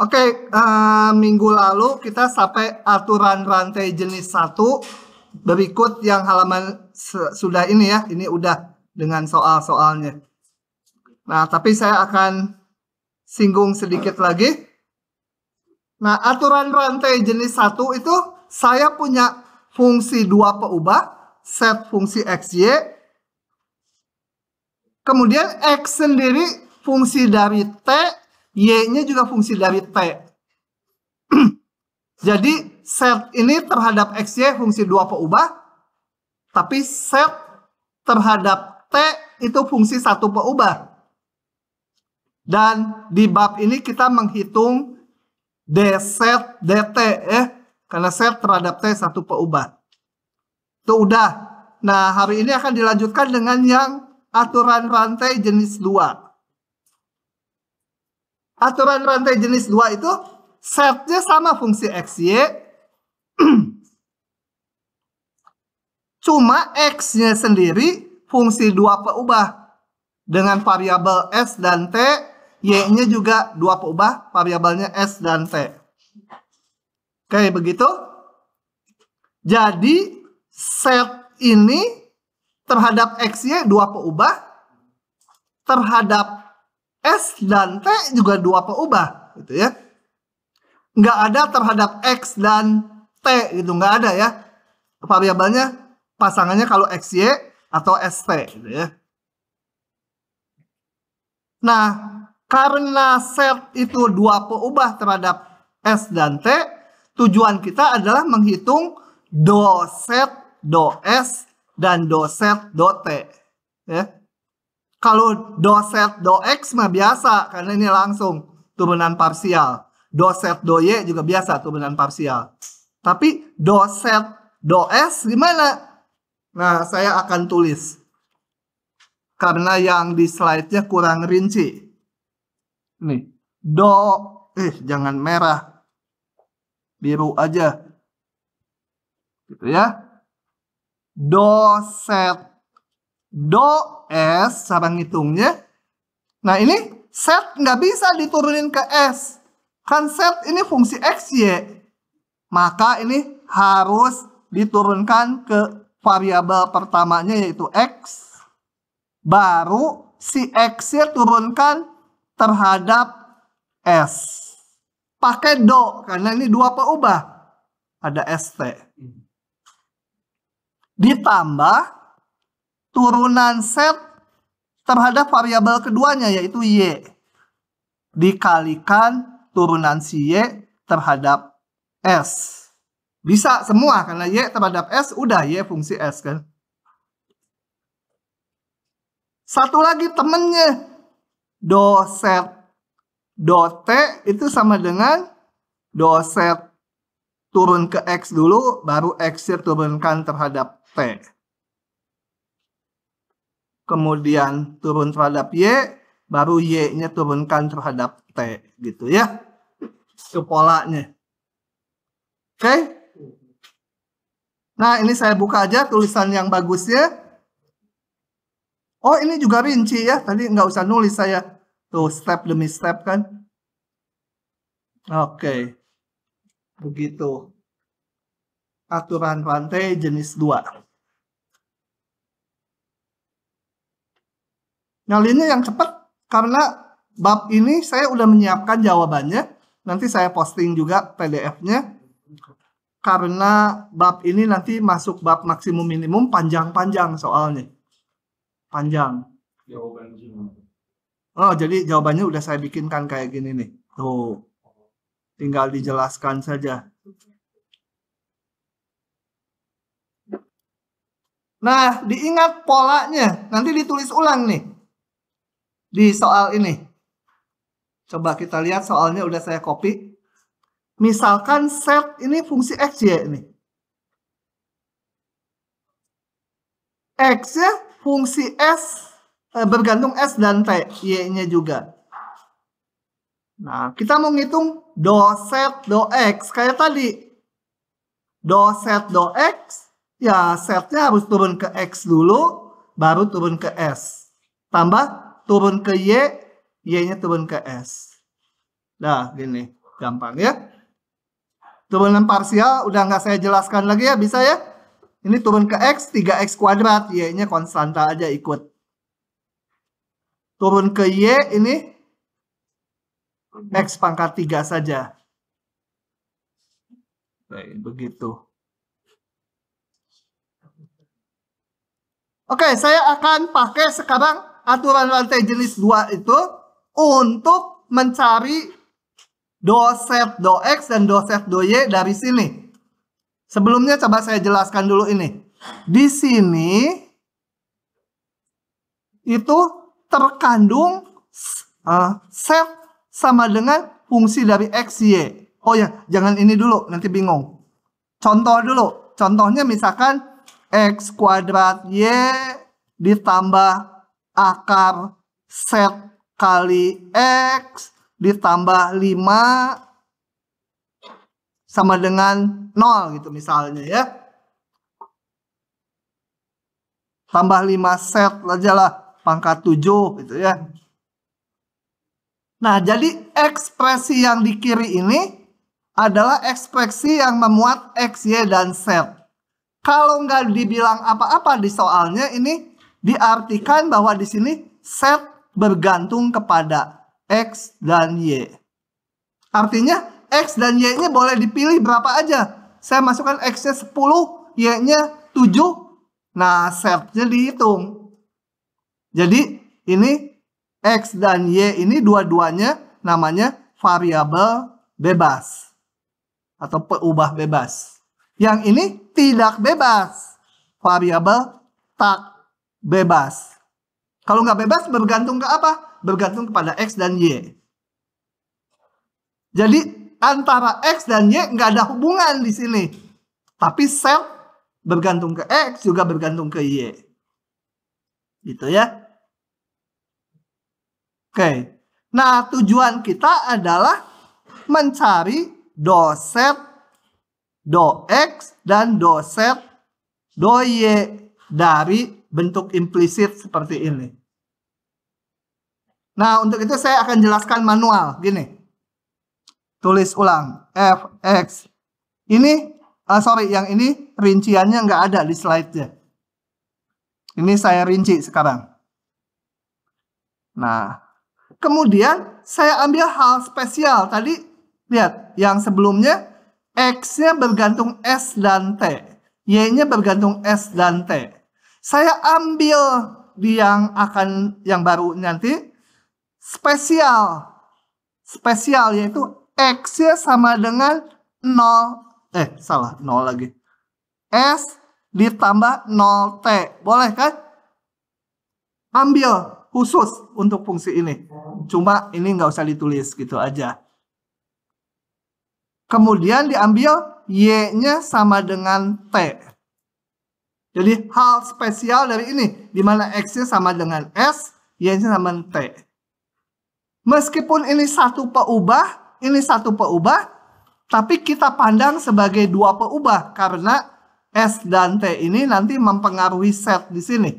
Oke, minggu lalu kita sampai aturan rantai jenis 1. Berikut yang halaman sudah ini ya. Ini udah dengan soal-soalnya. Nah, tapi saya akan singgung sedikit lagi. Nah, aturan rantai jenis 1 itu saya punya fungsi 2 peubah, set fungsi XY. Kemudian X sendiri fungsi dari T, Y-nya juga fungsi dari T. Jadi set ini terhadap XY fungsi 2 peubah, tapi set terhadap T itu fungsi 1 peubah. Dan di bab ini kita menghitung D set DT ya, karena set terhadap T 1 peubah. Itu udah. Nah, hari ini akan dilanjutkan dengan yang aturan rantai jenis 2. Aturan rantai jenis 2 itu setnya sama fungsi XY. Cuma X-nya sendiri fungsi 2 peubah. Dengan variabel S dan T, Y-nya juga 2 peubah, variabelnya S dan T. Oke, begitu. Jadi, set ini terhadap XY 2 peubah, terhadap S dan T juga 2 peubah, gitu ya. Nggak ada terhadap X dan T, gitu, nggak ada ya. Variabelnya, pasangannya kalau XY atau ST, gitu ya. Nah, karena set itu 2 peubah terhadap S dan T, tujuan kita adalah menghitung do set, do S, dan do set, do T. Ya. Kalau do set, do X mah biasa, karena ini langsung turunan parsial. Do set, do Y juga biasa turunan parsial. Tapi do set, do S gimana? Nah, saya akan tulis. Karena yang di slide-nya kurang rinci. Nih, jangan merah. Biru aja. Gitu ya. Do set, do S, cara ngitungnya. Nah, ini set nggak bisa diturunin ke S. Kan set ini fungsi XY. Maka ini harus diturunkan ke variabel pertamanya yaitu X. Baru si X-nya turunkan terhadap S. Pakai do, karena ini 2 peubah. Ada ST. Ditambah turunan set terhadap variabel keduanya yaitu Y. Dikalikan turunan si Y terhadap S. Bisa semua karena Y terhadap S udah Y fungsi S kan. Satu lagi temennya. Do set do T itu sama dengan do set turun ke X dulu baru X-nya turunkan terhadap T. Kemudian turun terhadap Y, baru Y-nya turunkan terhadap T, gitu ya. Itu polanya. Oke. Nah, ini saya buka aja tulisan yang bagusnya. Oh, ini juga rinci ya. Tadi nggak usah nulis saya. Tuh, step demi step kan. Oke. Begitu. Aturan rantai jenis 2. Ngalinnya yang cepat karena bab ini saya udah menyiapkan jawabannya. Nanti saya posting juga PDF-nya. Karena bab ini nanti masuk bab maksimum minimum panjang-panjang soalnya. Panjang. Oh, jadi jawabannya udah saya bikinkan kayak gini nih. Tuh. Tinggal dijelaskan saja. Nah, diingat polanya. Nanti ditulis ulang nih. Di soal ini. Coba kita lihat soalnya udah saya copy. Misalkan set ini fungsi XY ini. X-nya fungsi S bergantung S dan T. Y-nya juga. Nah, kita mau ngitung do set do X. Kayak tadi. Do set do X. Ya, setnya harus turun ke X dulu. Baru turun ke S. Tambah turun ke Y. Y-nya turun ke S. Nah, gini. Gampang ya. Turunan parsial udah nggak saya jelaskan lagi ya, bisa ya. Ini turun ke X, 3X kuadrat, Y-nya konstanta aja ikut. Turun ke Y, ini X pangkat 3 saja. Baik, begitu. Oke, saya akan pakai sekarang aturan rantai jenis 2 itu untuk mencari do set do X dan do set do Y dari sini. Sebelumnya coba saya jelaskan dulu ini. Di sini itu terkandung set sama dengan fungsi dari X, Y. Oh ya, jangan ini dulu, nanti bingung. Contoh dulu. Contohnya misalkan X kuadrat Y ditambah akar set kali X ditambah 5 sama dengan 0 gitu misalnya ya. Tambah 5 set aja lah, pangkat 7 gitu ya. Nah, jadi ekspresi yang di kiri ini adalah ekspresi yang memuat X, Y, dan Z. Kalau nggak dibilang apa-apa di soalnya, ini diartikan bahwa di sini Z bergantung kepada X dan Y. Artinya X dan Y-nya boleh dipilih berapa aja. Saya masukkan X-nya 10, Y-nya 7. Nah, Z-nya dihitung. Jadi, ini X dan Y ini dua-duanya namanya variabel bebas. Atau peubah bebas. Yang ini tidak bebas. Variabel tak bebas. Kalau nggak bebas, bergantung ke apa? Bergantung kepada X dan Y. Jadi, antara X dan Y nggak ada hubungan di sini. Tapi set bergantung ke X juga bergantung ke Y. Gitu ya. Oke. Nah, tujuan kita adalah mencari do set do X dan do set do Y dari bentuk implisit seperti ini. Nah, untuk itu saya akan jelaskan manual. Gini. Tulis ulang. Fx. Ini, yang ini rinciannya nggak ada di slide-nya. Ini saya rinci sekarang. Nah, kemudian saya ambil hal spesial. Tadi, lihat, yang sebelumnya, X-nya bergantung S dan T. Y-nya bergantung S dan T. Saya ambil di yang baru nanti, spesial. Spesial yaitu X-nya sama dengan 0. 0 lagi. S ditambah 0T. Boleh kan? Ambil khusus untuk fungsi ini. Cuma ini nggak usah ditulis gitu aja. Kemudian diambil Y-nya sama dengan T. Jadi hal spesial dari ini. Dimana X-nya sama dengan S, Y-nya sama dengan T. Meskipun ini satu peubah, tapi kita pandang sebagai dua peubah karena S dan T ini nanti mempengaruhi set di sini.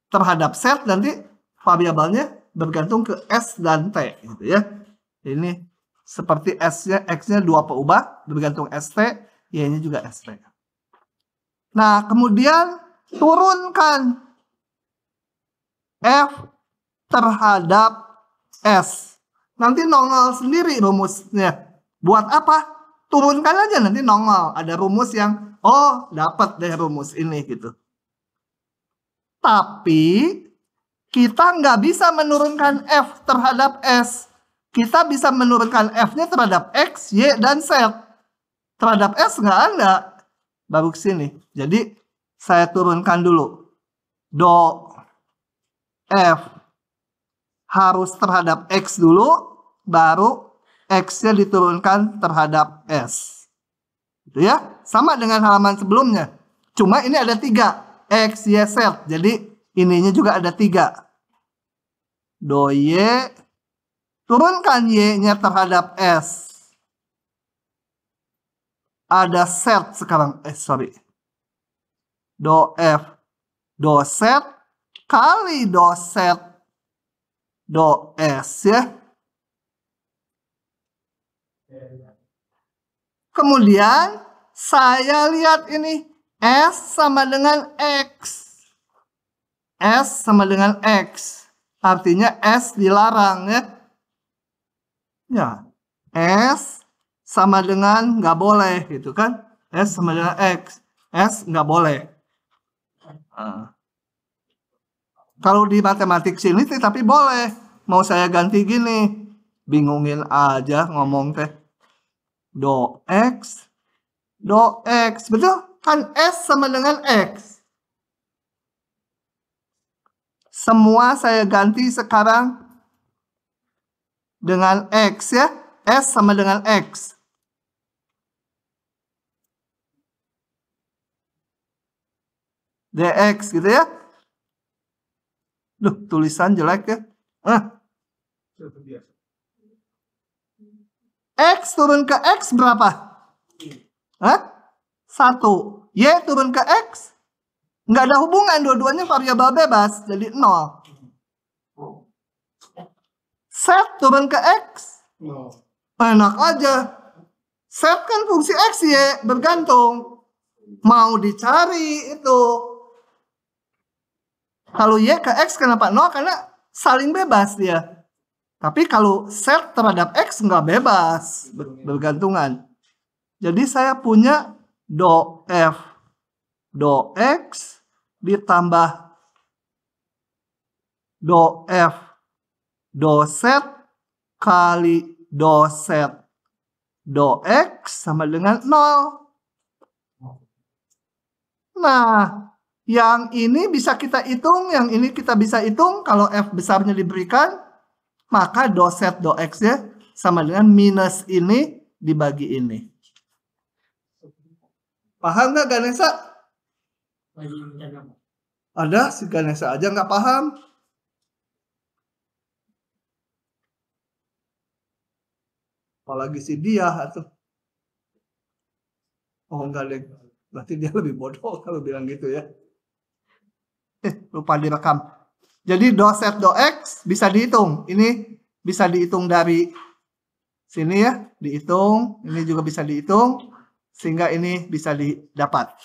Terhadap set nanti variabelnya bergantung ke S dan T gitu ya. Ini seperti X-nya dua peubah bergantung ST, Y-nya juga ST. Nah, kemudian turunkan F terhadap S. Nanti nongol sendiri rumusnya. Buat apa? Turunkan aja nanti nongol. Ada rumus yang, dapat deh rumus ini gitu. Tapi, kita nggak bisa menurunkan F terhadap S. Kita bisa menurunkan F-nya terhadap X, Y, dan Z. Terhadap S nggak ada. Baru ke sini. Jadi, saya turunkan dulu. Do F harus terhadap X dulu, baru X-nya diturunkan terhadap S. Gitu ya. Sama dengan halaman sebelumnya. Cuma ini ada 3. X, Y, Z. Jadi ininya juga ada 3. Do Y. Turunkan Y-nya terhadap S. Ada Z sekarang. Do F. Do Z. Kali do Z. Do S ya. Kemudian saya lihat ini S sama dengan X. S sama dengan X. Artinya S dilarang ya. Ya. S sama dengan nggak boleh gitu kan. S sama dengan X. S nggak boleh. Kalau di matematik sini tapi boleh. Mau saya ganti gini. Bingungin aja ngomong teh. Do X. Do X. Betul? Kan S sama dengan X. Semua saya ganti sekarang dengan X ya. S sama dengan X. DX gitu ya. Duh, tulisan jelek ya. X turun ke X berapa? 1. Y turun ke X. Nggak ada hubungan, dua-duanya variabel bebas. Jadi 0. Z turun ke X. Enak aja. Z kan fungsi X, Y. Bergantung. Mau dicari itu. Kalau Y ke X kenapa 0? Karena saling bebas dia. Tapi kalau Z terhadap X nggak bebas. Bergantungan. Jadi saya punya do F, do X ditambah do F, do Z kali do Z, do X sama dengan 0. Nah, yang ini bisa kita hitung, yang ini kita bisa hitung. Kalau F besarnya diberikan, maka do Z, do X-nya sama dengan minus ini dibagi ini. Paham nggak Ganesha? Ada si Ganesha aja nggak paham. Apalagi si dia atau enggak deh. Berarti dia lebih bodoh kalau bilang gitu ya. Lupa direkam. Jadi do Z do X bisa dihitung. Ini bisa dihitung dari sini ya, dihitung. Ini juga bisa dihitung. Sehingga ini bisa didapat.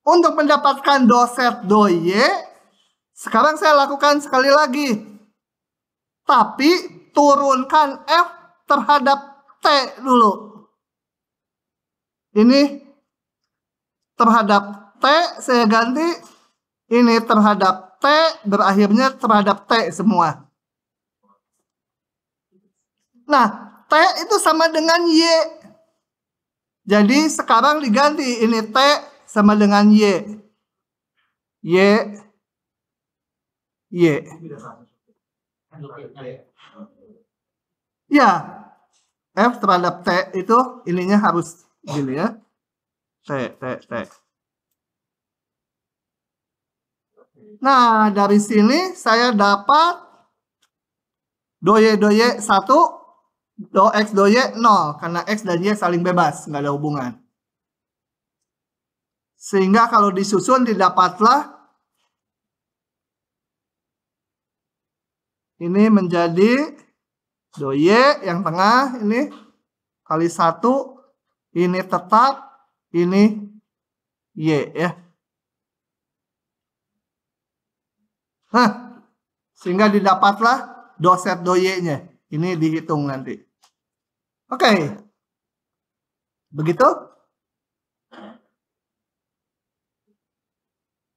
Untuk mendapatkan do Z do Y, sekarang saya lakukan sekali lagi. Tapi turunkan F terhadap T dulu. Ini terhadap T saya ganti. Ini terhadap T, berakhirnya terhadap T semua. Nah, T itu sama dengan Y. Jadi sekarang diganti. Ini T sama dengan Y. Y. Y. Ya. F terhadap T itu ininya harus gini ya. T. Nah, dari sini saya dapat do Y 1, do X do Y 0. Karena X dan Y saling bebas, nggak ada hubungan. Sehingga kalau disusun didapatlah ini menjadi do Y yang tengah ini kali 1. Ini tetap, ini Y ya. Sehingga didapatlah do Z do Y-nya. Ini dihitung nanti. Oke. Begitu?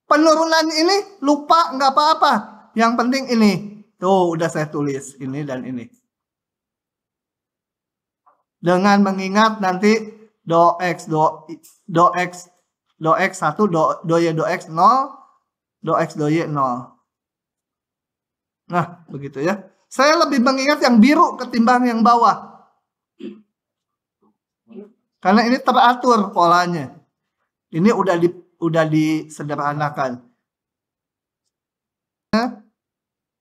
Penurunan ini lupa nggak apa-apa. Yang penting ini. Tuh udah saya tulis. Ini dan ini. Dengan mengingat nanti do X 1, do Y do X 0, do X do Y 0. Nah, begitu ya. Saya lebih mengingat yang biru ketimbang yang bawah. Karena ini teratur polanya. Ini udah disederhanakan.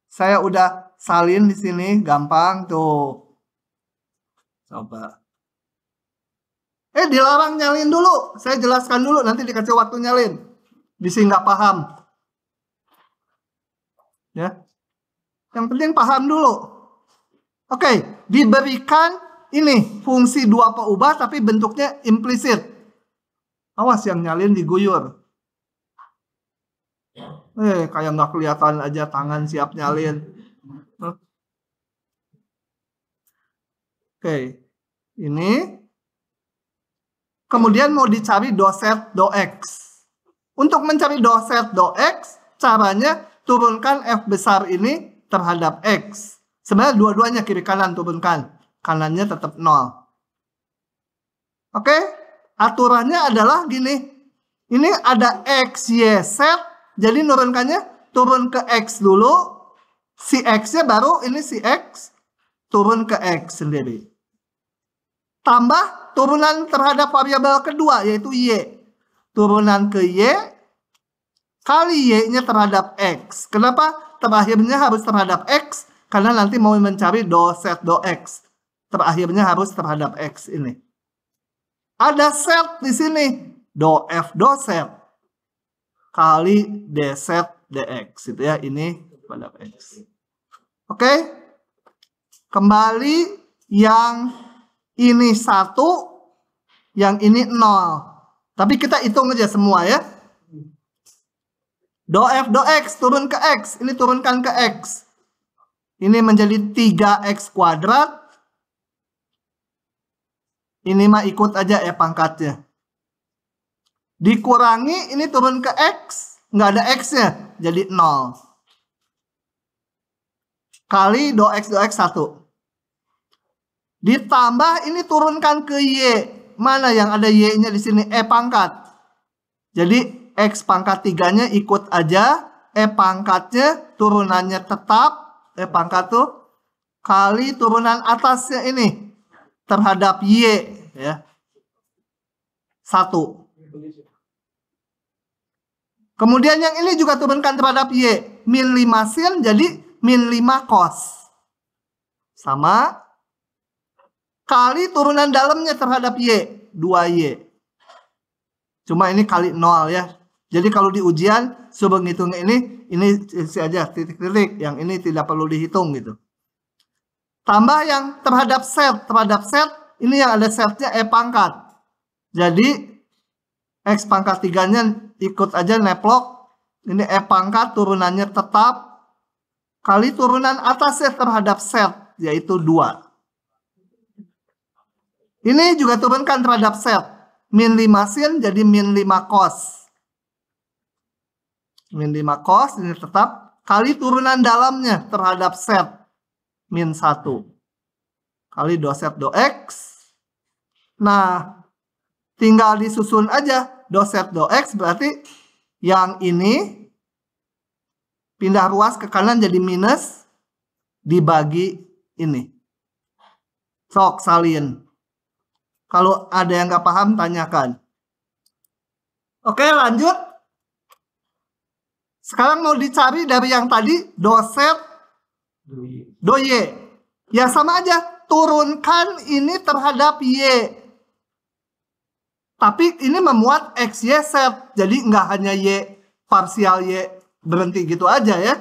Saya udah salin di sini, gampang tuh. Coba. Dilarang nyalin dulu. Saya jelaskan dulu, nanti dikasih waktu nyalin. Bisa nggak paham. Ya. Yang penting paham dulu. Oke, diberikan ini fungsi dua peubah tapi bentuknya implisit. Awas yang nyalin diguyur. Kayak nggak kelihatan aja tangan siap nyalin. Oke, ini. Kemudian mau dicari doset do X. Untuk mencari doset do X, caranya turunkan F besar ini terhadap X. Sebenarnya dua-duanya kiri kanan turunkan. Kanannya tetap 0. Oke, aturannya adalah gini. Ini ada X, Y, Z. Jadi nurunkannya turun ke X dulu. Si X-nya baru ini si X. Turun ke X sendiri. Tambah turunan terhadap variabel kedua yaitu Y. Turunan ke Y kali Y-nya terhadap X. Kenapa terakhirnya harus terhadap X? Karena nanti mau mencari doset do X. Terakhirnya harus terhadap X ini. Ada set di sini. Do F do set. Kali D set DX. Itu ya, ini terhadap X. Oke. Kembali yang ini 1, yang ini 0. Tapi kita hitung aja semua ya. Do F do X turun ke X. Ini turunkan ke X. Ini menjadi 3X kuadrat. Ini mah ikut aja ya pangkatnya. Dikurangi ini turun ke X. Nggak ada X-nya. Jadi 0. Kali do X 1. Ditambah ini turunkan ke Y. Mana yang ada Y-nya di sini? E pangkat. Jadi X pangkat 3-nya ikut aja. E pangkatnya turunannya tetap. E pangkat tuh. Kali turunan atasnya ini. Terhadap Y. Ya. 1. Kemudian yang ini juga turunkan terhadap Y. Min 5 sin jadi min 5 cos. Sama. Kali turunan dalamnya terhadap Y. 2Y. Cuma ini kali 0 ya. Jadi kalau di ujian suruh ngitung ini isi aja titik-titik. Yang ini tidak perlu dihitung gitu. Tambah yang terhadap set. Terhadap set ini yang ada setnya E pangkat. Jadi X pangkat 3-nya ikut aja neplok. Ini E pangkat turunannya tetap. Kali turunan atasnya terhadap set. Yaitu 2. Ini juga turunkan terhadap set. Min 5 sin jadi min 5 cos. Min 5 cos ini tetap. Kali turunan dalamnya terhadap set. Min 1. Kali do set do X. Nah, tinggal disusun aja. Do set do X berarti yang ini pindah ruas ke kanan jadi minus. Dibagi ini. Sok salin. Kalau ada yang nggak paham, tanyakan. Oke, lanjut. Sekarang mau dicari dari yang tadi, do set, do Y. Ya sama aja, turunkan ini terhadap Y. Tapi ini memuat X, Y, set. Jadi nggak hanya Y, parsial Y, berhenti gitu aja ya.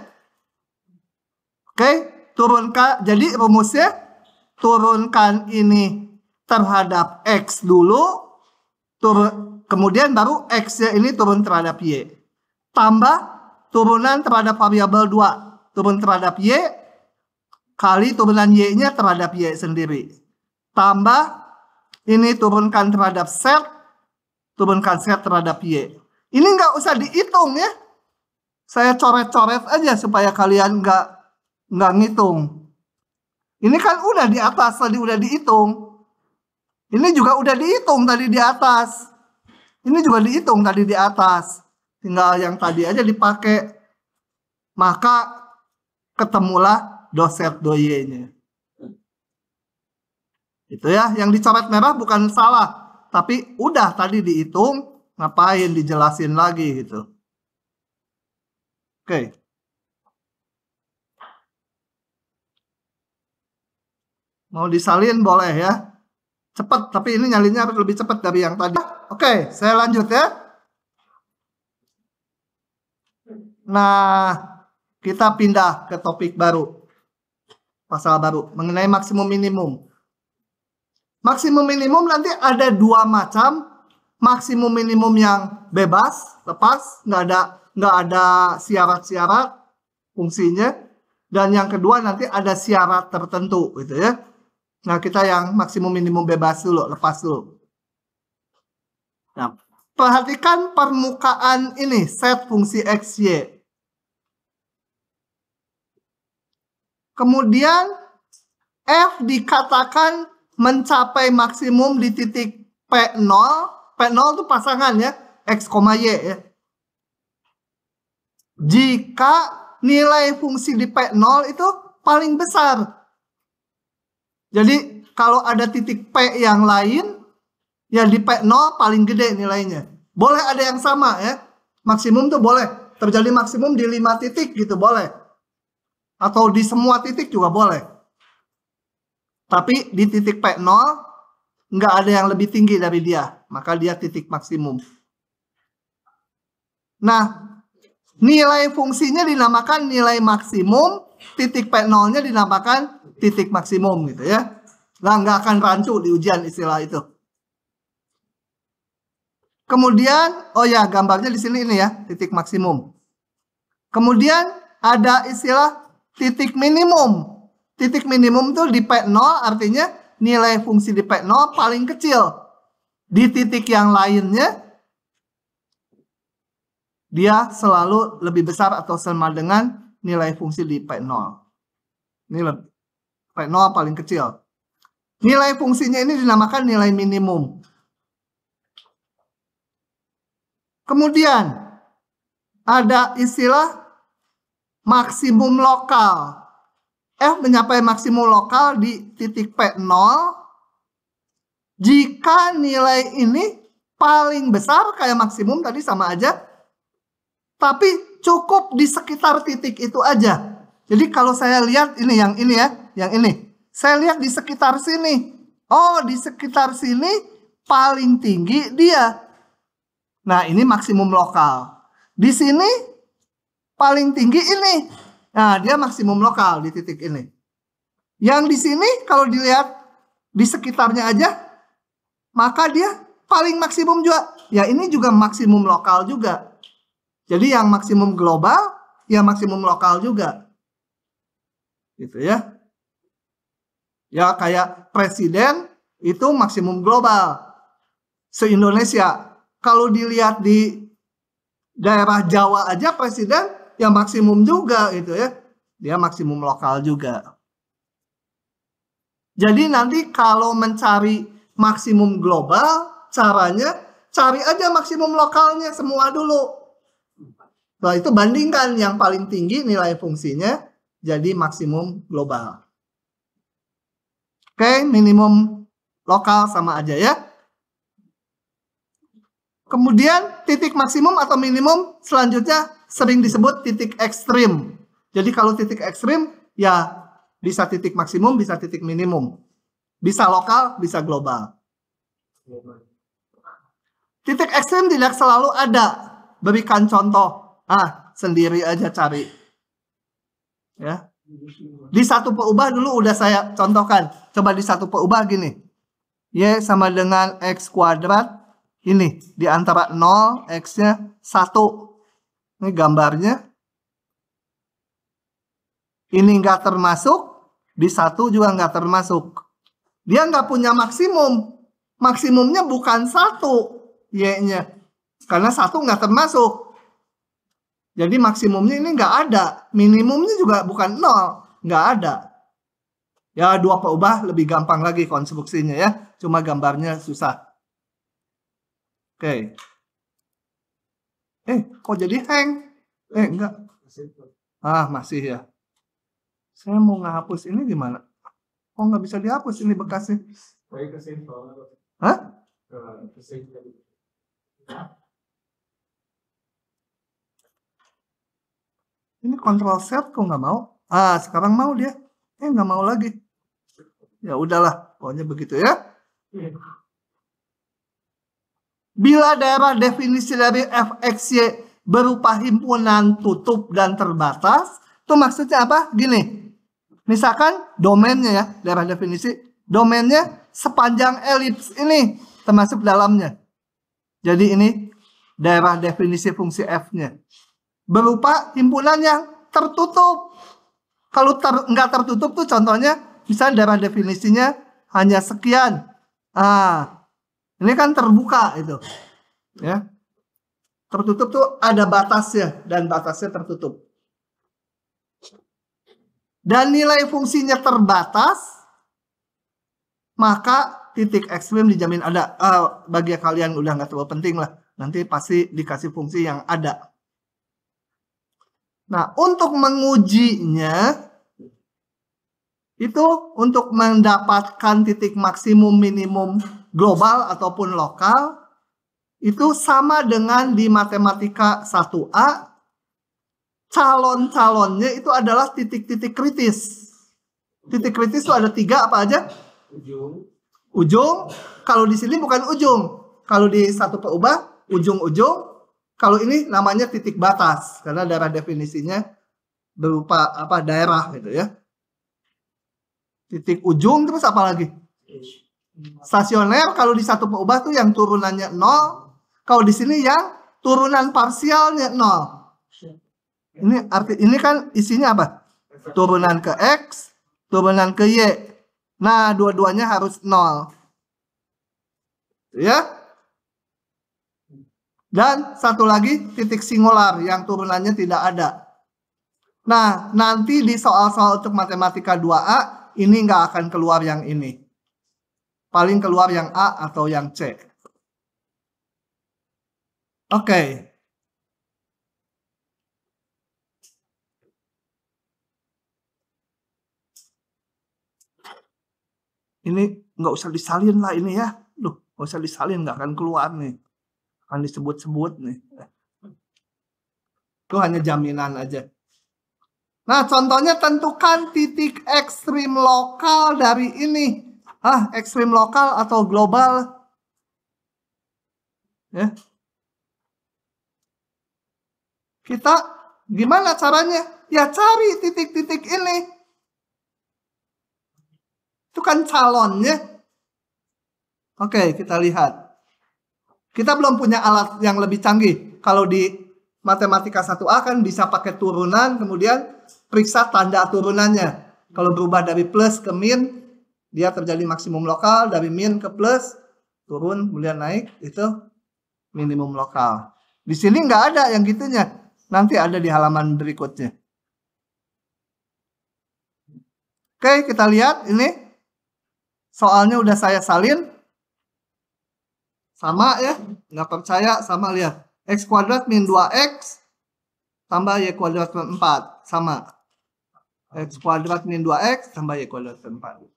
Oke, turunkan. Jadi rumusnya, turunkan ini terhadap X dulu, kemudian baru X-nya ini turun terhadap Y. Tambah turunan terhadap variabel 2. Turun terhadap Y, kali turunan Y-nya terhadap Y sendiri. Tambah ini turunkan terhadap set, turunkan set terhadap Y. Ini nggak usah dihitung ya. Saya coret-coret aja supaya kalian nggak ngitung. Ini kan udah di atas, tadi udah dihitung. Ini juga udah dihitung tadi di atas. Ini juga dihitung tadi di atas. Tinggal yang tadi aja dipakai. Maka ketemulah do set do Y-nya. Itu ya, yang dicoret merah bukan salah. Tapi udah tadi dihitung, ngapain dijelasin lagi gitu. Oke. Mau disalin boleh ya. Cepat, tapi ini nyalinnya harus lebih cepat dari yang tadi. Oke, saya lanjut ya. Nah, kita pindah ke topik baru. Pasal baru, mengenai maksimum minimum. Maksimum minimum nanti ada dua macam. Maksimum minimum yang bebas, lepas, nggak ada syarat-syarat fungsinya. Dan yang kedua nanti ada syarat tertentu gitu ya. Nah, kita yang maksimum minimum bebas dulu, lepas dulu. Nah, perhatikan permukaan ini, set fungsi X, Y. Kemudian F dikatakan mencapai maksimum di titik P0. P0 itu pasangan ya, X, Y ya. Jika nilai fungsi di P0 itu paling besar. Jadi kalau ada titik P yang lain, ya di P0 paling gede nilainya. Boleh ada yang sama ya. Maksimum tuh boleh. Terjadi maksimum di 5 titik gitu boleh. Atau di semua titik juga boleh. Tapi di titik P0 nggak ada yang lebih tinggi dari dia. Maka dia titik maksimum. Nah, nilai fungsinya dinamakan nilai maksimum. Titik P0-nya dinamakan titik maksimum gitu ya. Nah, nggak akan rancu di ujian istilah itu. Kemudian, oh ya gambarnya di sini ini ya, titik maksimum. Kemudian ada istilah titik minimum. Titik minimum itu di P0 artinya nilai fungsi di P0 paling kecil. Di titik yang lainnya dia selalu lebih besar atau sama dengan nilai fungsi di P0. Ini P0 paling kecil. Nilai fungsinya ini dinamakan nilai minimum. Kemudian ada istilah maksimum lokal. F mencapai maksimum lokal di titik P0 jika nilai ini paling besar kayak maksimum tadi sama aja, tapi cukup di sekitar titik itu aja. Jadi kalau saya lihat ini yang ini ya, yang ini. Saya lihat di sekitar sini. Oh, di sekitar sini paling tinggi dia. Nah, ini maksimum lokal. Di sini paling tinggi ini. Nah, dia maksimum lokal di titik ini. Yang di sini kalau dilihat di sekitarnya aja, maka dia paling maksimum juga. Ya, ini juga maksimum lokal juga. Jadi yang maksimum global, ya maksimum lokal juga. Gitu ya. Ya, kayak presiden itu maksimum global. Se-Indonesia. Kalau dilihat di daerah Jawa aja presiden ya maksimum juga gitu ya. Dia maksimum lokal juga. Jadi nanti kalau mencari maksimum global, caranya cari aja maksimum lokalnya semua dulu. Setelah itu bandingkan yang paling tinggi nilai fungsinya jadi maksimum global. Oke, minimum lokal sama aja ya. Kemudian titik maksimum atau minimum selanjutnya sering disebut titik ekstrim. Jadi kalau titik ekstrim ya bisa titik maksimum, bisa titik minimum. Bisa lokal, bisa global. Titik ekstrim tidak selalu ada. Berikan contoh. Sendiri aja cari. Ya. Di satu peubah dulu udah saya contohkan. Coba di satu peubah gini. Y sama dengan X kuadrat. Ini di antara 0, X-nya 1. Ini gambarnya. Ini nggak termasuk. Di 1 juga nggak termasuk. Dia nggak punya maksimum. Maksimumnya bukan 1. Y-nya. Karena 1 nggak termasuk. Jadi maksimumnya ini nggak ada. Minimumnya juga bukan 0. Nggak ada. Ya, dua peubah lebih gampang lagi konstruksinya ya. Cuma gambarnya susah. Oke. Kok jadi hang? Enggak. Masih ya. Saya mau ngehapus ini gimana? Kok nggak bisa dihapus ini bekasnya? Hah? Ini Ctrl Z kok nggak mau? Sekarang mau dia. Nggak mau lagi. Ya udahlah, pokoknya begitu ya. Bila daerah definisi dari fxy berupa himpunan tutup dan terbatas, itu maksudnya apa? Gini, misalkan domainnya ya, daerah definisi Domainnya sepanjang elips ini termasuk dalamnya. Jadi ini daerah definisi fungsi f-nya. Berupa himpunan yang tertutup. Kalau nggak tertutup tuh contohnya, misalnya daerah definisinya hanya sekian. Ini kan terbuka itu. Ya. Tertutup tuh ada batasnya dan batasnya tertutup. Dan nilai fungsinya terbatas, maka titik ekstrim dijamin ada. Bagi kalian udah nggak terlalu penting lah. Nanti pasti dikasih fungsi yang ada. Nah, untuk mengujinya, itu untuk mendapatkan titik maksimum minimum global ataupun lokal, itu sama dengan di matematika 1A, calon-calonnya itu adalah titik-titik kritis. Titik kritis itu ada 3 apa aja? Ujung. Kalau di sini bukan ujung. Kalau di 1P ubah, ujung-ujung. Kalau ini namanya titik batas. Karena daerah definisinya berupa apa daerah gitu ya. Titik ujung terus apa lagi? Stasioner. Kalau di 1P ubah tuh yang turunannya 0. Kalau di sini yang turunan parsialnya 0. Ini kan isinya apa? Turunan ke X, turunan ke Y. Nah, dua-duanya harus 0. Ya. Dan satu lagi titik singular yang turunannya tidak ada. Nah, nanti di soal-soal untuk matematika 2A, ini nggak akan keluar yang ini. Paling keluar yang A atau yang C. Oke. Ini nggak usah disalin lah ini ya. Loh, nggak usah disalin, nggak akan keluar nih. Akan disebut-sebut nih. Itu hanya jaminan aja. Nah, contohnya tentukan titik ekstrim lokal dari ini. Ekstrim lokal atau global. Ya. Kita gimana caranya? Ya cari titik-titik ini. Itu kan calonnya. Oke, kita lihat. Kita belum punya alat yang lebih canggih. Kalau di matematika 1A kan bisa pakai turunan, kemudian periksa tanda turunannya. Kalau berubah dari plus ke min, dia terjadi maksimum lokal. Dari min ke plus, turun, kemudian naik, itu minimum lokal. Di sini nggak ada yang gitunya. Nanti ada di halaman berikutnya. Oke, kita lihat ini. Soalnya udah saya salin. Sama ya, nggak percaya, sama lihat. X kuadrat min 2X tambah Y kuadrat min 4. Sama. X kuadrat min 2X tambah Y kuadrat min 4.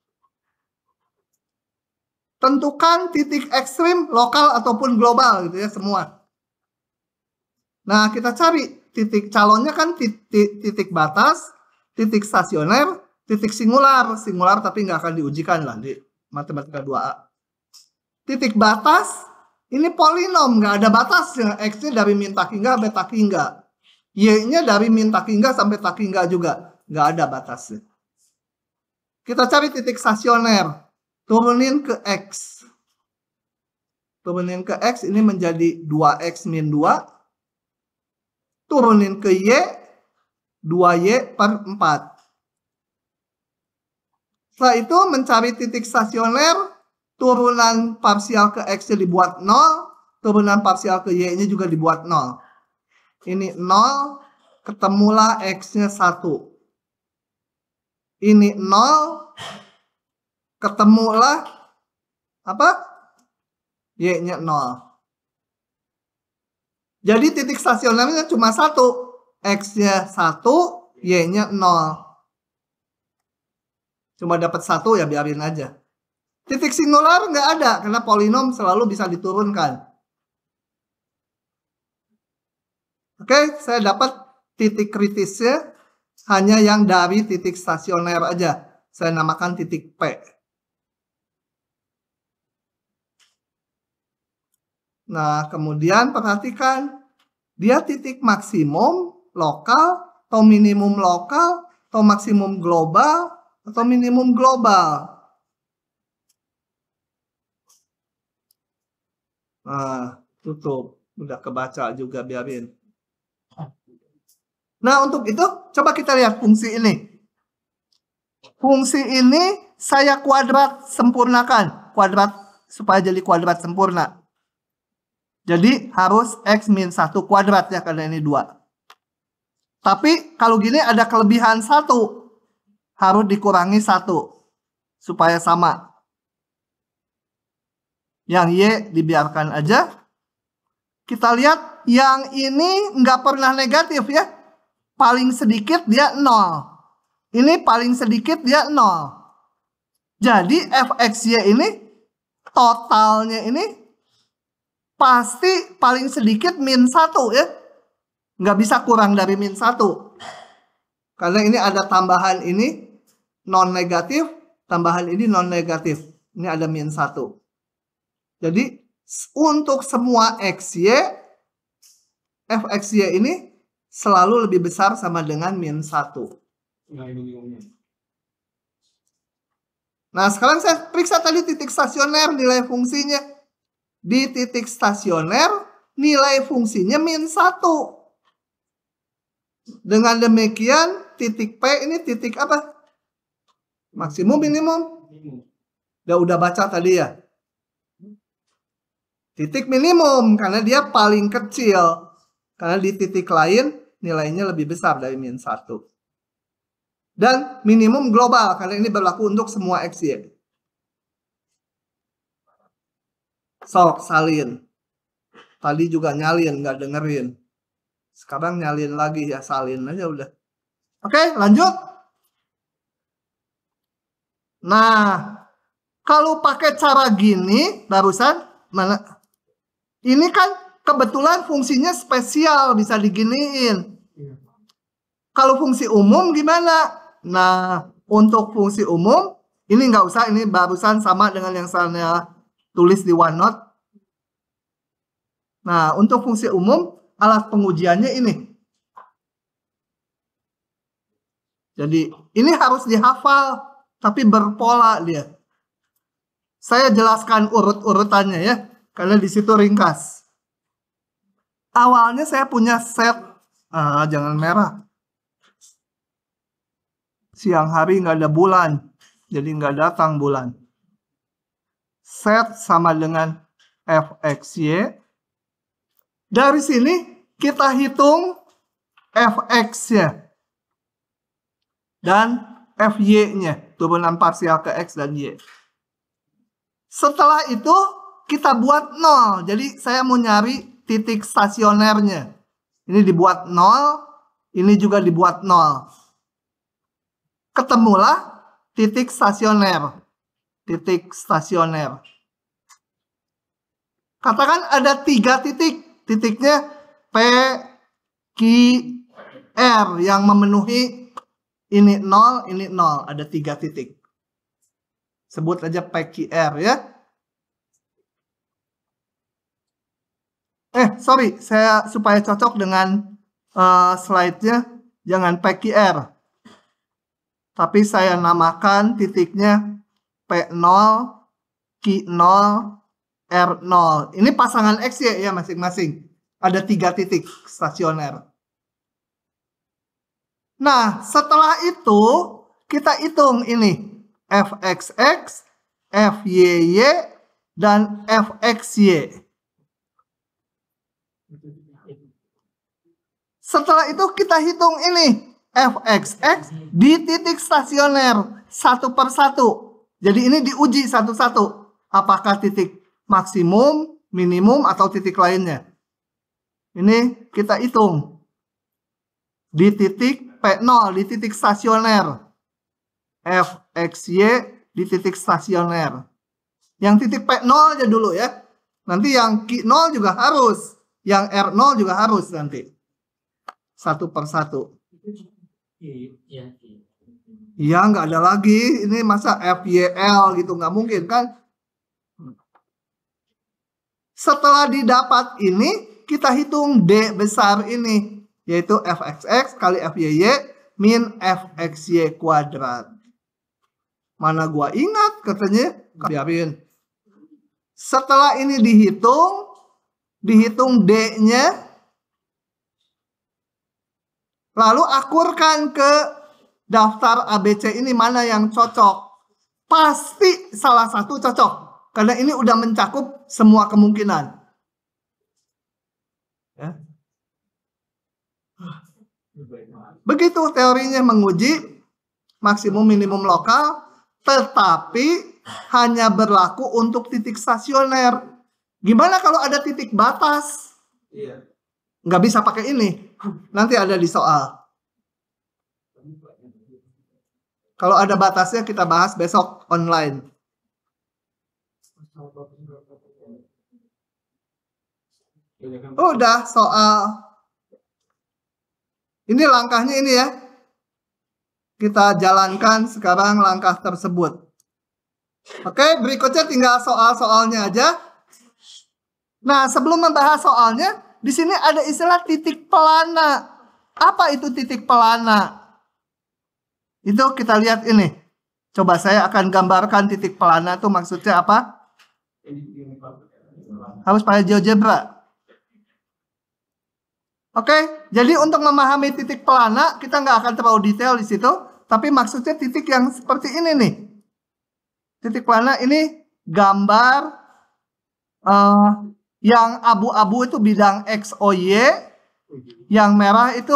Tentukan titik ekstrim lokal ataupun global gitu ya semua. Nah, kita cari titik calonnya kan titik batas, titik stasioner, titik singular. Singular tapi nggak akan diujikan lah di matematika 2A. Titik batas, ini polinom, nggak ada batasnya. X-nya dari min tak hingga sampai tak hingga. Y-nya dari min tak hingga sampai tak hingga juga. Nggak ada batasnya. Kita cari titik stasioner. Turunin ke X. Turunin ke X, ini menjadi 2X min 2. Turunin ke Y, 2Y per 4. Setelah itu mencari titik stasioner. Turunan parsial ke X-nya dibuat 0. Turunan parsial ke Y-nya juga dibuat 0. Ini 0. Ketemulah X-nya 1. Ini 0. Ketemulah apa? Y-nya 0. Jadi titik stasionernya cuma 1. X-nya 1. Y-nya 0. Cuma dapat 1 ya biarin aja. Titik singular nggak ada, karena polinom selalu bisa diturunkan. Oke, saya dapat titik kritisnya hanya yang dari titik stasioner aja. Saya namakan titik P. Nah, kemudian perhatikan, dia titik maksimum lokal, atau minimum lokal, atau maksimum global, atau minimum global. Nah, tutup. Udah kebaca juga, biarin. Nah, untuk itu coba kita lihat fungsi ini. Fungsi ini saya kuadrat sempurnakan. Kuadrat supaya jadi kuadrat sempurna. Jadi harus X min 1 kuadrat ya, karena ini 2. Tapi kalau gini ada kelebihan 1. Harus dikurangi 1. Supaya sama. Yang Y dibiarkan aja. Kita lihat yang ini nggak pernah negatif ya. Paling sedikit dia 0. Ini paling sedikit dia 0. Jadi fxy ini totalnya ini pasti paling sedikit min 1 ya. Nggak bisa kurang dari min 1. Karena ini ada tambahan ini non negatif, tambahan ini non negatif. Ini ada min 1. Jadi untuk semua xy, fxy ini selalu lebih besar sama dengan min 1. Nah, sekarang saya periksa tadi titik stasioner nilai fungsinya. Di titik stasioner nilai fungsinya min 1. Dengan demikian titik P ini titik apa? Maksimum, minimum? Udah baca tadi ya. Titik minimum karena dia paling kecil. Karena di titik lain nilainya lebih besar dari min 1. Dan minimum global karena ini berlaku untuk semua xy. Sok salin. Tadi juga nyalin, nggak dengerin. Sekarang nyalin lagi ya, salin aja udah. Oke, lanjut. Nah, kalau pakai cara gini barusan mana? Ini kan kebetulan fungsinya spesial, bisa diginiin. Kalau fungsi umum gimana? Nah, untuk fungsi umum, ini nggak usah, ini barusan sama dengan yang saya tulis di OneNote. Nah, untuk fungsi umum, alat pengujiannya ini. Jadi, ini harus dihafal, tapi berpola dia. Saya jelaskan urut-urutannya ya. Karena di situ ringkas. Awalnya saya punya set. Jangan merah. Siang hari nggak ada bulan. Jadi nggak datang bulan. Set sama dengan fxy. Dari sini kita hitung fx-nya. Dan fy-nya. Turunan parsial ke x dan y. Setelah itu kita buat 0. Jadi saya mau nyari titik stasionernya. Ini dibuat 0. Ini juga dibuat 0. Ketemulah titik stasioner. Titik stasioner. Katakan ada 3 titik. Titiknya P, Q, R yang memenuhi ini 0, ini 0. Ada 3 titik. Sebut aja P, Q, R ya. Sorry, saya supaya cocok dengan slide-nya, jangan PQR. Tapi saya namakan titiknya P0, Q0, R0. Ini pasangan XY ya masing-masing. Ada 3 titik stasioner. Nah, setelah itu kita hitung ini. Fxx, Fyy, dan Fxy. Setelah itu kita hitung ini fxx di titik stasioner satu per satu. Jadi ini diuji satu-satu. Apakah titik maksimum, minimum, atau titik lainnya. Ini kita hitung. Di titik P0, di titik stasioner. Fxy di titik stasioner. Yang titik P0 aja dulu ya. Nanti yang Q0 juga harus. Yang R0 juga harus nanti. Satu per satu. Iya, nggak ada lagi. Ini masa FYL gitu, nggak mungkin kan? Setelah didapat ini, kita hitung D besar ini. Yaitu Fxx kali Fyy min Fxy kuadrat. Mana gua ingat katanya? Biarin. Setelah ini dihitung, dihitung D-nya, lalu akurkan ke daftar ABC ini mana yang cocok. Pasti salah satu cocok, karena ini udah mencakup semua kemungkinan. Ya. Begitu teorinya menguji maksimum minimum lokal, tetapi hanya berlaku untuk titik stasioner. Gimana kalau ada titik batas? Nggak bisa pakai ini. Nanti ada di soal. Kalau ada batasnya kita bahas besok online. Udah soal. Ini langkahnya ini ya. Kita jalankan sekarang langkah tersebut. Oke, berikutnya tinggal soal-soalnya aja. Nah, sebelum membahas soalnya, di sini ada istilah titik pelana. Apa itu titik pelana? Itu kita lihat ini. Coba saya akan gambarkan titik pelana itu maksudnya apa? Harus pakai GeoGebra. Oke, jadi untuk memahami titik pelana, kita nggak akan terlalu detail di situ. Tapi maksudnya titik yang seperti ini nih. Titik pelana ini gambar yang abu-abu itu bidang X, O, Y. Yang merah itu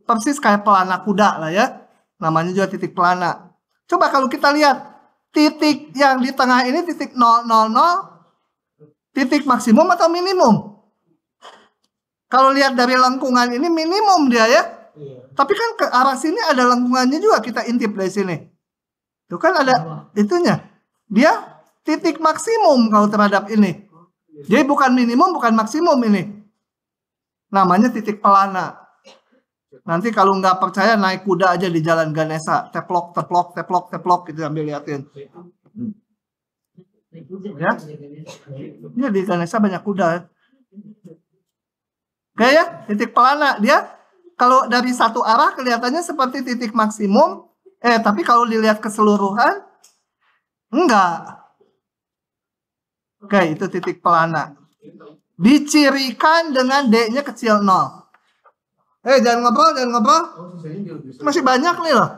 persis kayak pelana kuda lah ya. Namanya juga titik pelana. Coba kalau kita lihat, titik yang di tengah ini titik 0, 0, 0. Titik maksimum atau minimum? Kalau lihat dari lengkungan ini minimum dia ya. Tapi kan ke arah sini ada lengkungannya juga, kita intip dari sini. Itu kan ada itunya. Dia titik maksimum kalau terhadap ini. Jadi bukan minimum, bukan maksimum ini. Namanya titik pelana. Nanti kalau nggak percaya naik kuda aja di Jalan Ganesha. Teplok, teplok, teplok, teplok. Gitu ambil liatin. Ya. Ya di Ganesha banyak kuda. Oke ya, titik pelana dia kalau dari satu arah kelihatannya seperti titik maksimum, tapi kalau dilihat keseluruhan enggak. Oke, itu titik pelana. Dicirikan dengan D-nya kecil 0. Jangan ngobrol, jangan ngobrol. Masih banyak nih loh.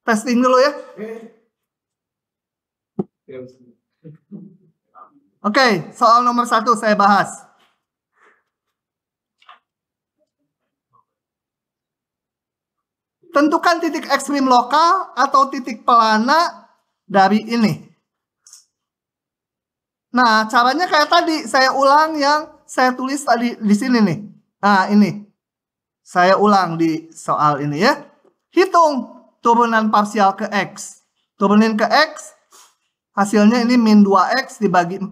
Testing dulu ya. Oke, soal nomor 1 saya bahas. Tentukan titik ekstrim lokal atau titik pelana dari ini. Nah, caranya kayak tadi. Saya ulang yang saya tulis tadi di sini nih. Nah, ini. Saya ulang di soal ini ya. Hitung turunan parsial ke X. Turunin ke X. Hasilnya ini min 2X dibagi 4.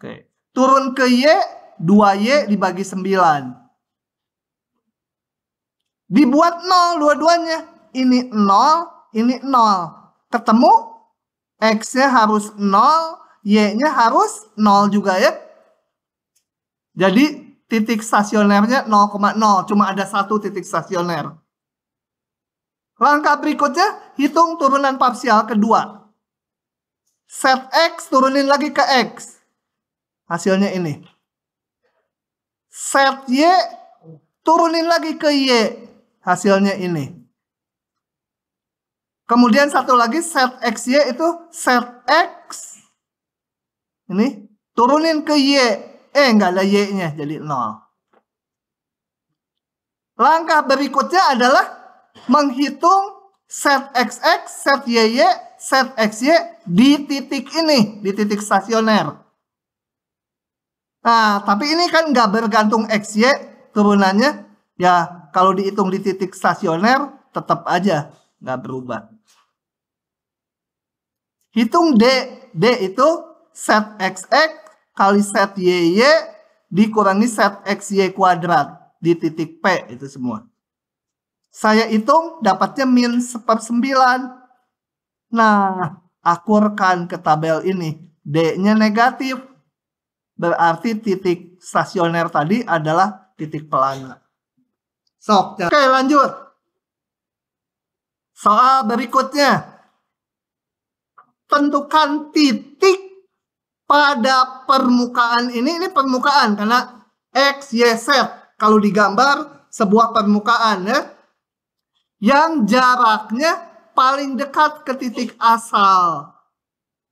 Oke. Turun ke Y. 2Y dibagi 9. Dibuat 0 dua-duanya. Ini 0, ini 0. Ketemu, X-nya harus 0, Y-nya harus 0 juga ya. Jadi titik stasionernya 0,0. Cuma ada satu titik stasioner. Langkah berikutnya, hitung turunan parsial kedua. Set X, turunin lagi ke X. Hasilnya ini. Set Y, turunin lagi ke Y. Hasilnya ini. Kemudian satu lagi set XY itu set X. Ini turunin ke Y. Nggak ada Y-nya jadi 0. Langkah berikutnya adalah menghitung set XX, set YY, set XY di titik ini. Di titik stasioner. Nah, tapi ini kan nggak bergantung XY turunannya. Ya, kalau dihitung di titik stasioner, tetap aja nggak berubah. Hitung D. D itu set XX kali set YY dikurangi set XY kuadrat. Di titik P itu semua. Saya hitung dapatnya min 1/9. Nah, akurkan ke tabel ini. D-nya negatif. Berarti titik stasioner tadi adalah titik pelana. Oke, lanjut. Soal berikutnya. Tentukan titik pada permukaan ini permukaan karena X, Y, Z. Kalau digambar sebuah permukaan ya, yang jaraknya paling dekat ke titik asal.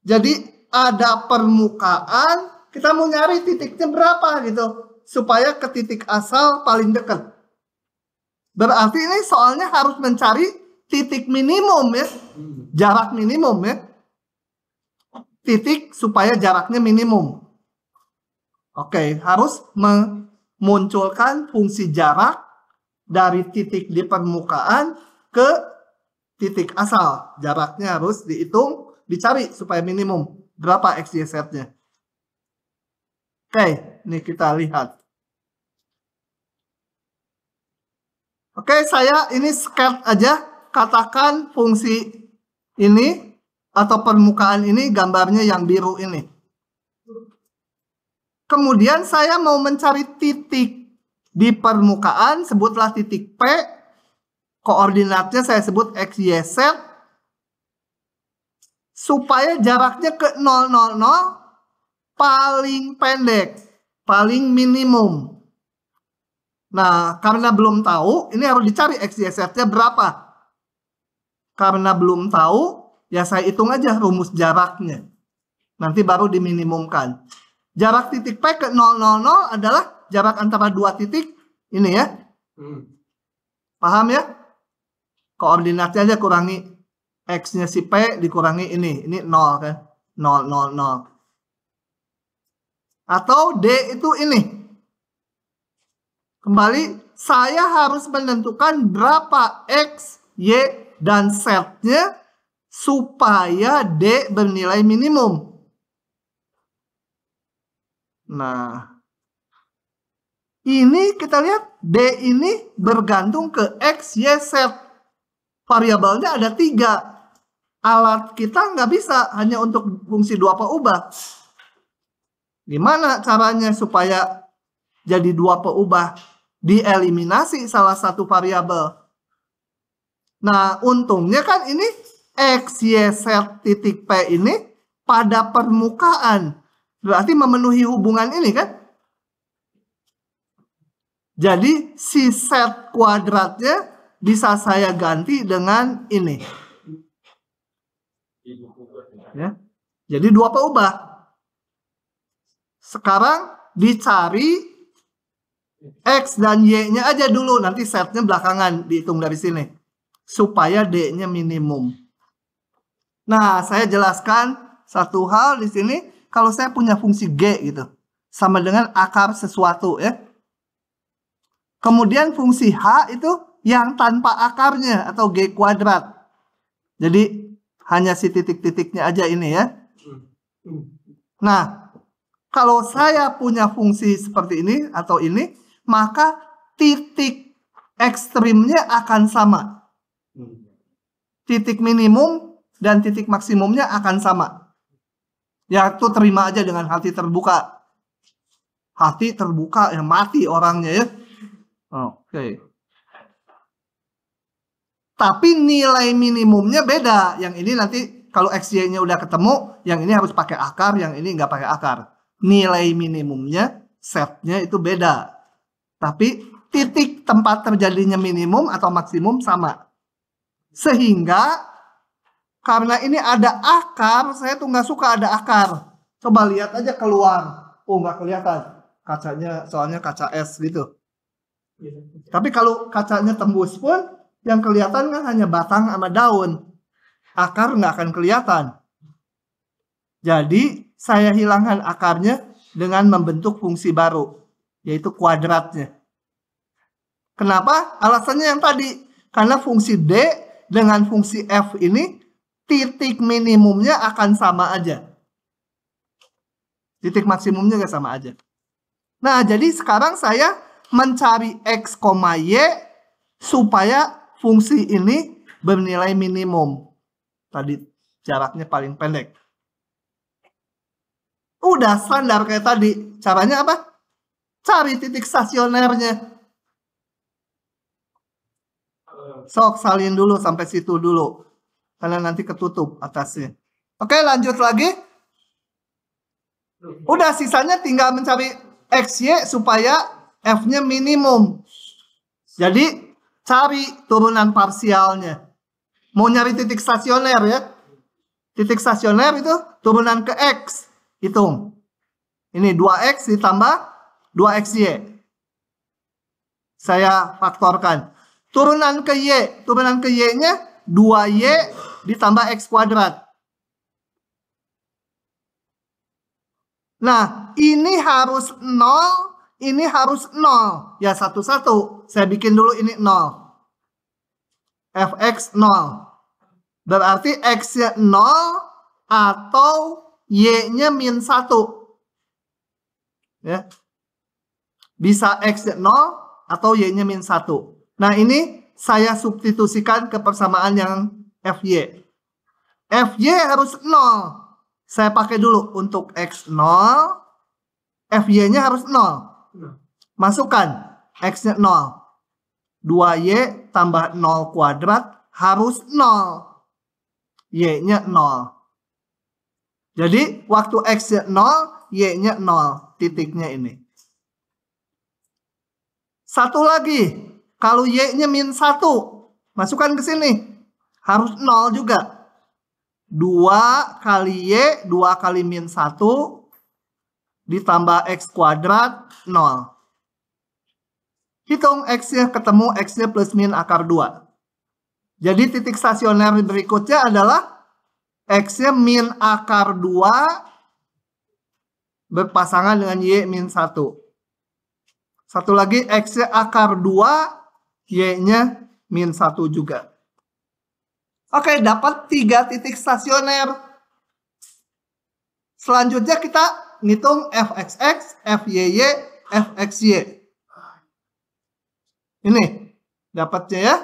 Jadi ada permukaan, kita mau nyari titiknya berapa gitu, supaya ke titik asal paling dekat. Berarti ini soalnya harus mencari titik minimum ya, jarak minimum ya. Titik supaya jaraknya minimum. Oke, harus memunculkan fungsi jarak dari titik di permukaan ke titik asal. Jaraknya harus dihitung, dicari supaya minimum. Berapa X, Y, Z-nya. Oke, ini kita lihat. Oke, saya ini sketch aja. Katakan fungsi ini atau permukaan ini gambarnya yang biru ini. Kemudian saya mau mencari titik di permukaan, sebutlah titik P. Koordinatnya saya sebut X, Y, Z. Supaya jaraknya ke 0, 0, 0 paling pendek, paling minimum. Nah, karena belum tahu, ini harus dicari X, Y, Z-nya berapa. Karena belum tahu, ya saya hitung aja rumus jaraknya. Nanti baru diminimumkan. Jarak titik P ke 0, 0, 0 adalah jarak antara dua titik. Ini ya. Paham ya? Koordinatnya aja kurangi X-nya si P dikurangi ini. Ini 0 kan. 0, 0, 0. Atau D itu ini. Kembali, saya harus menentukan berapa X, Y, dan Z-nya supaya D bernilai minimum. Nah, ini kita lihat D ini bergantung ke X, Y, Z. Variabelnya ada 3. Alat kita nggak bisa hanya untuk fungsi 2 peubah. Gimana caranya supaya jadi 2 peubah? Dieliminasi salah satu variabel. Nah, untungnya kan ini X, Y, Z titik P ini pada permukaan. Berarti memenuhi hubungan ini kan? Jadi si Z kuadratnya bisa saya ganti dengan ini. Ya. Jadi 2 peubah. Sekarang dicari X dan Y-nya aja dulu. Nanti Z-nya belakangan dihitung dari sini. Supaya D-nya minimum. Nah, saya jelaskan satu hal di sini. Kalau saya punya fungsi G gitu. Sama dengan akar sesuatu ya. Kemudian fungsi H itu yang tanpa akarnya atau G kuadrat. Jadi hanya si titik-titiknya aja ini ya. Nah, kalau saya punya fungsi seperti ini atau ini, maka titik ekstrimnya akan sama. Titik minimum dan titik maksimumnya akan sama. Ya itu terima aja dengan hati terbuka. Hati terbuka, ya mati orangnya ya. Oke. Tapi nilai minimumnya beda. Yang ini nanti kalau X, Y-nya udah ketemu, yang ini harus pakai akar, yang ini nggak pakai akar. Nilai minimumnya, setnya itu beda. Tapi titik tempat terjadinya minimum atau maksimum sama. Sehingga karena ini ada akar, saya tuh nggak suka ada akar. Coba lihat aja keluar. Oh, nggak kelihatan. Kacanya soalnya kaca es gitu. Tapi kalau kacanya tembus pun, yang kelihatan kan hanya batang sama daun. Akar nggak akan kelihatan. Jadi saya hilangkan akarnya dengan membentuk fungsi baru, yaitu kuadratnya. Kenapa? Alasannya yang tadi. Karena fungsi D dengan fungsi F ini, titik minimumnya akan sama aja. Titik maksimumnya nggak sama aja. Nah, jadi sekarang saya mencari X, Y supaya fungsi ini bernilai minimum. Tadi jaraknya paling pendek. Udah standar kayak tadi. Caranya apa? Cari titik stasionernya. Sok salin dulu sampai situ dulu. Karena nanti ketutup atasnya. Oke, lanjut lagi. Udah, sisanya tinggal mencari XY supaya F-nya minimum. Jadi cari turunan parsialnya. Mau nyari titik stasioner ya. Titik stasioner itu turunan ke X. Hitung. Ini 2X ditambah 2XY. Saya faktorkan. Turunan ke Y. Turunan ke Y-nya 2Y ditambah X kuadrat. Nah, ini harus 0. Ini harus 0. Ya, satu-satu. Saya bikin dulu ini 0. Fx 0. Berarti X-nya 0 atau Y-nya min 1. Ya. Bisa X-nya 0 atau Y-nya min 1. Nah, ini saya substitusikan ke persamaan yang Fy. Fy harus 0. Saya pakai dulu untuk X 0. Fy-nya harus 0. Masukkan X-nya 0. 2Y tambah 0 kuadrat harus 0. Y-nya 0. Jadi waktu X-nya 0, Y-nya 0. Titiknya ini. Satu lagi. Kalau Y-nya min 1. Masukkan ke sini. Harus 0 juga. 2 kali Y, 2 kali min 1. Ditambah X kuadrat, 0. Hitung X-nya, ketemu X-nya plus min akar 2. Jadi titik stasioner berikutnya adalah X-nya min akar 2 berpasangan dengan Y min 1. Satu lagi X-nya akar 2, Y-nya min 1 juga. Oke, dapat 3 titik stasioner. Selanjutnya kita ngitung Fxx, Fyy, Fxy. Ini dapatnya ya.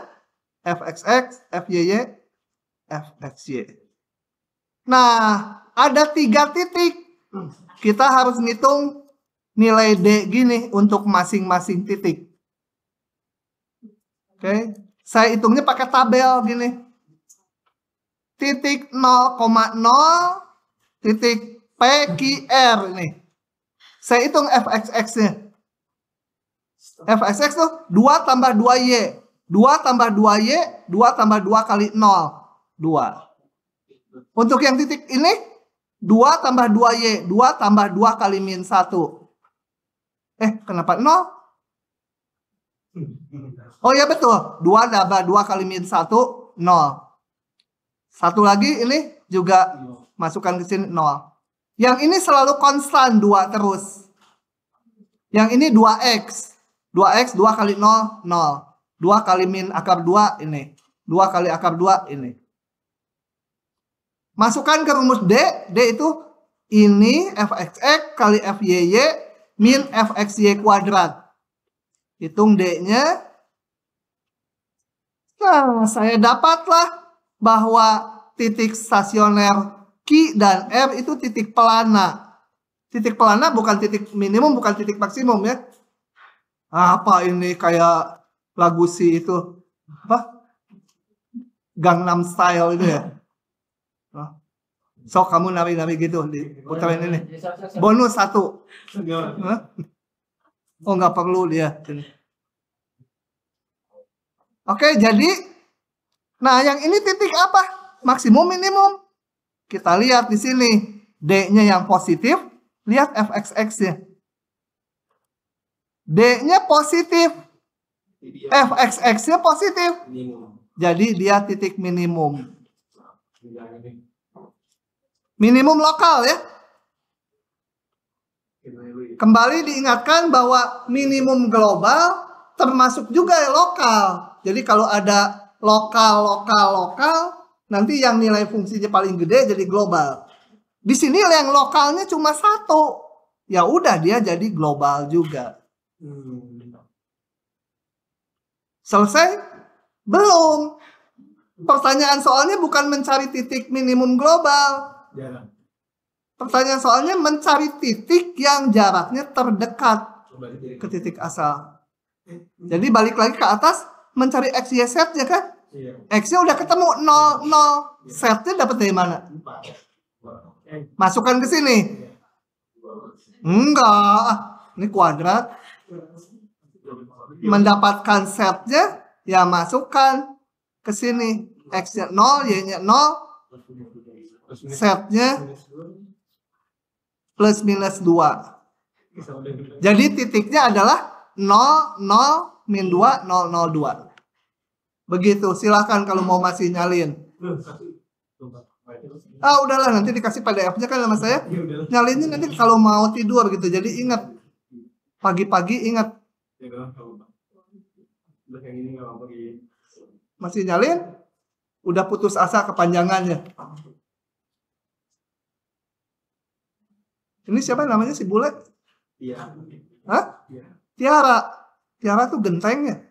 Fxx, Fyy, Fxy. Nah, ada 3 titik. Kita harus ngitung nilai D gini untuk masing-masing titik. Oke, saya hitungnya pakai tabel gini. Titik 0,0, titik PQR ini. Saya hitung Fxx-nya. Fxx tuh 2 tambah 2Y. 2 tambah 2Y, 2 tambah 2 kali 0. 2. Untuk yang titik ini, 2 tambah 2Y. 2 tambah 2 kali min 1. Kenapa 0? Oh ya betul. 2 tambah 2 kali min 1, 0. Satu lagi ini juga masukkan ke sini 0. Yang ini selalu konstan 2 terus. Yang ini 2X. 2X 2 kali 0, 0. 2 kali min akar 2 ini. 2 kali akar 2 ini. Masukkan ke rumus D. D itu ini Fxx kali Fyy min Fxy kuadrat. Hitung D-nya. Nah, saya dapatlah bahwa titik stasioner Q dan R itu titik pelana. Titik pelana bukan titik minimum, bukan titik maksimum ya. Apa ini kayak lagu si itu? Apa? Gangnam Style itu ya. So kamu nari-nari gitu di putaran ini. Bonus 1. Oh nggak perlu dia. Oke, jadi nah yang ini titik apa? Maksimum minimum. Kita lihat di sini D-nya yang positif, lihat Fxx-nya. D-nya positif. Fxx-nya positif. Jadi dia titik minimum. Minimum lokal ya. Kembali diingatkan bahwa minimum global termasuk juga lokal. Jadi kalau ada lokal, nanti yang nilai fungsinya paling gede jadi global. Di sini yang lokalnya cuma 1. Ya udah dia jadi global juga. Selesai? Belum. Pertanyaan soalnya bukan mencari titik minimum global. Pertanyaan soalnya mencari titik yang jaraknya terdekat ke titik asal. Jadi balik lagi ke atas mencari X, Y, Z ya kan? X-nya udah ketemu 0, 0. Z-nya dapat dari mana? Masukkan ke sini. Enggak, ini kuadrat. Mendapatkan setnya, ya masukkan ke sini. X-nya 0, Y-nya 0, setnya plus minus 2. Jadi titiknya adalah 0, 0, min 2, 0, 0, 2. Begitu, silahkan kalau mau masih nyalin. Udahlah, nanti dikasih PDF-nya kan sama saya. Nyalinnya nanti kalau mau tidur gitu. Jadi ingat, pagi-pagi ingat. Masih nyalin? Udah putus asa kepanjangannya. Ini siapa namanya si bule? Hah? Tiara. Tiara tuh gentengnya.